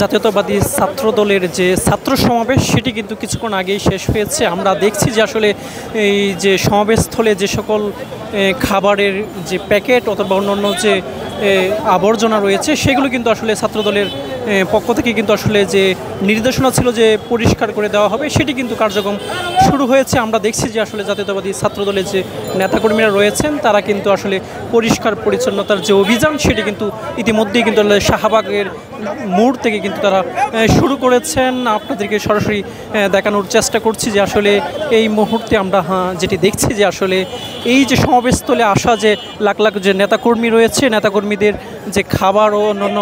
জাতীয়তাবাদী ছাত্র দলের যে ছাত্র সমাবেশ সেটি কিন্তু কিছুক্ষণ আগেই শেষ হয়েছে। আমরা দেখছি যে আসলে এই যে সমাবেশস্থলে যে সকল খাবারের যে প্যাকেট অথবা অন্যান্য যে আবর্জনা রয়েছে সেগুলো কিন্তু আসলে ছাত্রদলের পক্ষ থেকে কিন্তু আসলে যে নির্দেশনা ছিল যে পরিষ্কার করে দেওয়া হবে সেটি কিন্তু কার্যক্রম শুরু হয়েছে। আমরা দেখছি যে আসলে জাতীয়তাবাদী ছাত্রদলের যে নেতাকর্মীরা রয়েছেন তারা কিন্তু আসলে পরিষ্কার পরিচ্ছন্নতার যে অভিযান সেটি কিন্তু ইতিমধ্যেই কিন্তু শাহবাগের মোড় থেকে কিন্তু তারা শুরু করেছেন। আপনাদেরকে সরাসরি দেখানোর চেষ্টা করছি যে আসলে এই মুহূর্তে আমরা যেটি দেখছি যে আসলে এই যে সমাবেশস্থলে আসা যে লাখ লাখ যে নেতাকর্মী রয়েছে, নেতাকর্মীদের যে খাবার ও অন্যান্য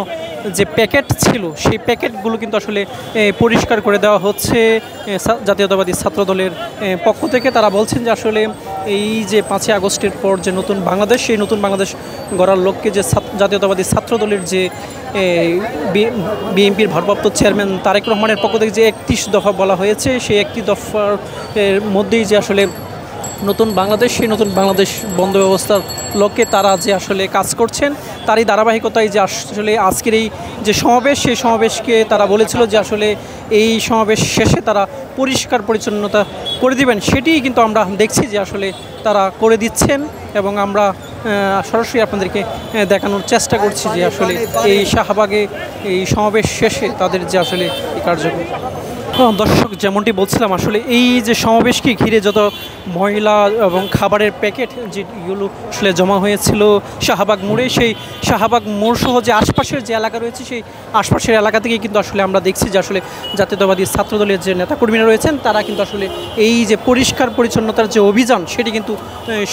যে প্যাকেট ছিল সেই প্যাকেটগুলো কিন্তু আসলে পরিষ্কার করে দেওয়া হচ্ছে জাতীয়তাবাদী ছাত্রদলের পক্ষ থেকে। তারা বলছেন যে আসলে এই যে 5ই আগস্টের পর যে নতুন বাংলাদেশ, সেই নতুন বাংলাদেশ গড়ার লক্ষ্যে যে জাতীয়তাবাদী ছাত্রদলের যে বিএনপির ভারপ্রাপ্ত চেয়ারম্যান তারেক রহমানের পক্ষ থেকে যে 31 দফা বলা হয়েছে, সেই 31 দফার মধ্যেই যে আসলে নতুন বাংলাদেশ, সেই নতুন বাংলাদেশ বন্ধ ব্যবস্থার লক্ষ্যে তারা যে আসলে কাজ করছেন তারই ধারাবাহিকতায় যে আসলে আজকের এই যে সমাবেশ, সেই সমাবেশকে তারা বলেছিল যে আসলে এই সমাবেশ শেষে তারা পরিষ্কার পরিচ্ছন্নতা করে দিবেন। সেটিই কিন্তু আমরা দেখছি যে আসলে তারা করে দিচ্ছেন এবং আমরা সরাসরি আপনাদেরকে দেখানোর চেষ্টা করছি যে আসলে এই শাহবাগে এই সমাবেশ শেষে তাদের যে আসলে এই কার্যক্রম। দর্শক, যেমনটি বলছিলাম আসলে এই যে সমাবেশকে ঘিরে যত ময়লা এবং খাবারের প্যাকেট যেগুলো আসলে জমা হয়েছিল শাহবাগ মোড়ে, সেই শাহবাগ মোড় সহ যে আশপাশের যে এলাকা রয়েছে সেই আশপাশের এলাকা থেকে কিন্তু আসলে আমরা দেখছি যে আসলে জাতীয়তাবাদী ছাত্রদলের যে নেতাকর্মীরা রয়েছেন তারা কিন্তু আসলে এই যে পরিষ্কার পরিচ্ছন্নতার যে অভিযান সেটি কিন্তু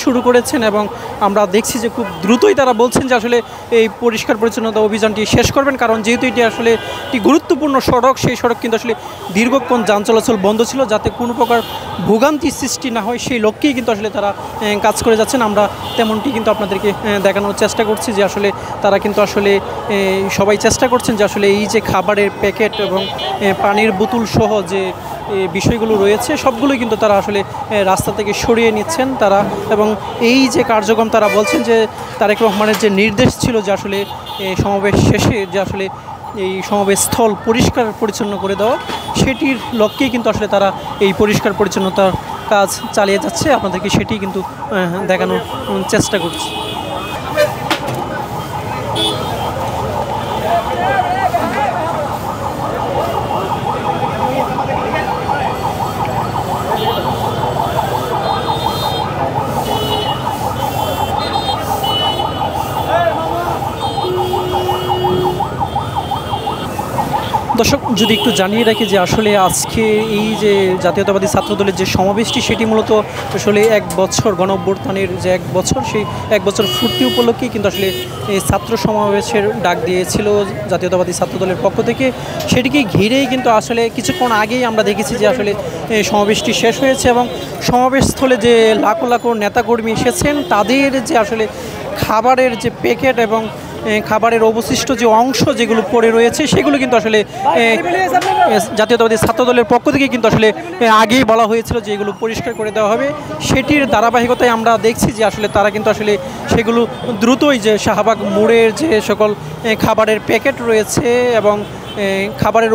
শুরু করেছেন এবং আমরা দেখছি যে খুব দ্রুতই তারা বলছেন যে আসলে এই পরিষ্কার পরিচ্ছন্নতা অভিযানটি শেষ করবেন, কারণ যেহেতু এটি আসলে একটি গুরুত্বপূর্ণ সড়ক, সেই সড়ক কিন্তু আসলে দীর্ঘক্ষণ যান চলাচল বন্ধ ছিল, যাতে কোনো প্রকার ভোগান্তি সৃষ্টি না হয় সেই লক্ষ্যেই কিন্তু আসলে তারা কাজ করে যাচ্ছেন। আমরা তেমনটি কিন্তু আপনাদেরকে দেখানোর চেষ্টা করছি যে আসলে তারা কিন্তু আসলে সবাই চেষ্টা করছেন যে আসলে এই যে খাবারের প্যাকেট এবং পানির বোতল সহ যে বিষয়গুলো রয়েছে সবগুলোই কিন্তু তারা আসলে রাস্তা থেকে সরিয়ে নিচ্ছেন তারা। এবং এই যে কার্যক্রম তারা বলছেন যে তারেক রহমানের যে নির্দেশ ছিল যে আসলে সমাবেশ শেষে যে আসলে এই সমাবেশ স্থল পরিষ্কার পরিচ্ছন্ন করে দেওয়া, সেটির লক্ষ্যেই কিন্তু আসলে তারা এই পরিষ্কার পরিচ্ছন্নতার কাজ চালিয়ে যাচ্ছে। আপনাদেরকে সেটি কিন্তু দেখানোর চেষ্টা করছি। দর্শক, যদি একটু জানিয়ে রাখি যে আসলে আজকে এই যে জাতীয়তাবাদী ছাত্রদলের যে সমাবেশটি সেটি মূলত আসলে 1 বছর গণঅভ্যুত্থানের যে 1 বছর, সেই 1 বছর পূর্তি উপলক্ষেই কিন্তু আসলে এই ছাত্র সমাবেশের ডাক দিয়েছিল জাতীয়তাবাদী ছাত্রদলের পক্ষ থেকে। সেটিকে ঘিরেই কিন্তু আসলে কিছুক্ষণ আগেই আমরা দেখেছি যে আসলে সমাবেশটি শেষ হয়েছে এবং সমাবেশস্থলে যে লাখো লাখো নেতাকর্মী এসেছেন তাদের যে আসলে খাবারের যে প্যাকেট এবং খাবারের অবশিষ্ট যে অংশ যেগুলো পড়ে রয়েছে সেগুলো কিন্তু আসলে জাতীয়তাবাদী ছাত্রদলের পক্ষ থেকে কিন্তু আসলে আগেই বলা হয়েছিল যে এগুলো পরিষ্কার করে দেওয়া হবে। সেটির ধারাবাহিকতায় আমরা দেখছি যে আসলে তারা কিন্তু আসলে সেগুলো দ্রুতই যে শাহবাগ মোড়ের যে সকল খাবারের প্যাকেট রয়েছে এবং খাবারের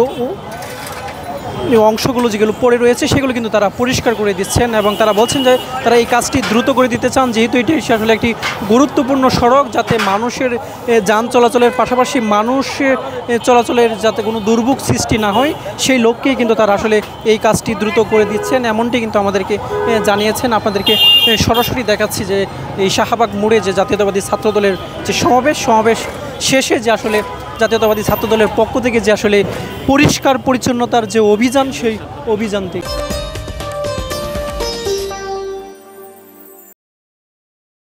অংশগুলো যেগুলো পড়ে রয়েছে সেগুলো কিন্তু তারা পরিষ্কার করে দিচ্ছেন এবং তারা বলছেন যে তারা এই কাজটি দ্রুত করে দিতে চান, যেহেতু এটি আসলে একটি গুরুত্বপূর্ণ সড়ক, যাতে মানুষের যান চলাচলের পাশাপাশি মানুষের চলাচলের যাতে কোনো দুর্ভোগ সৃষ্টি না হয় সেই লক্ষ্যেই কিন্তু তারা আসলে এই কাজটি দ্রুত করে দিচ্ছেন, এমনটি কিন্তু আমাদেরকে জানিয়েছেন। আপনাদেরকে সরাসরি দেখাচ্ছি যে এই শাহবাগ মোড়ে যে জাতীয়তাবাদী ছাত্রদলের যে সমাবেশ শেষে যে আসলে জাতীয়তাবাদী ছাত্রদলের পক্ষ থেকে যে আসলে পরিষ্কার পরিচ্ছন্নতার যে অভিযান সেই অভিযান থেকে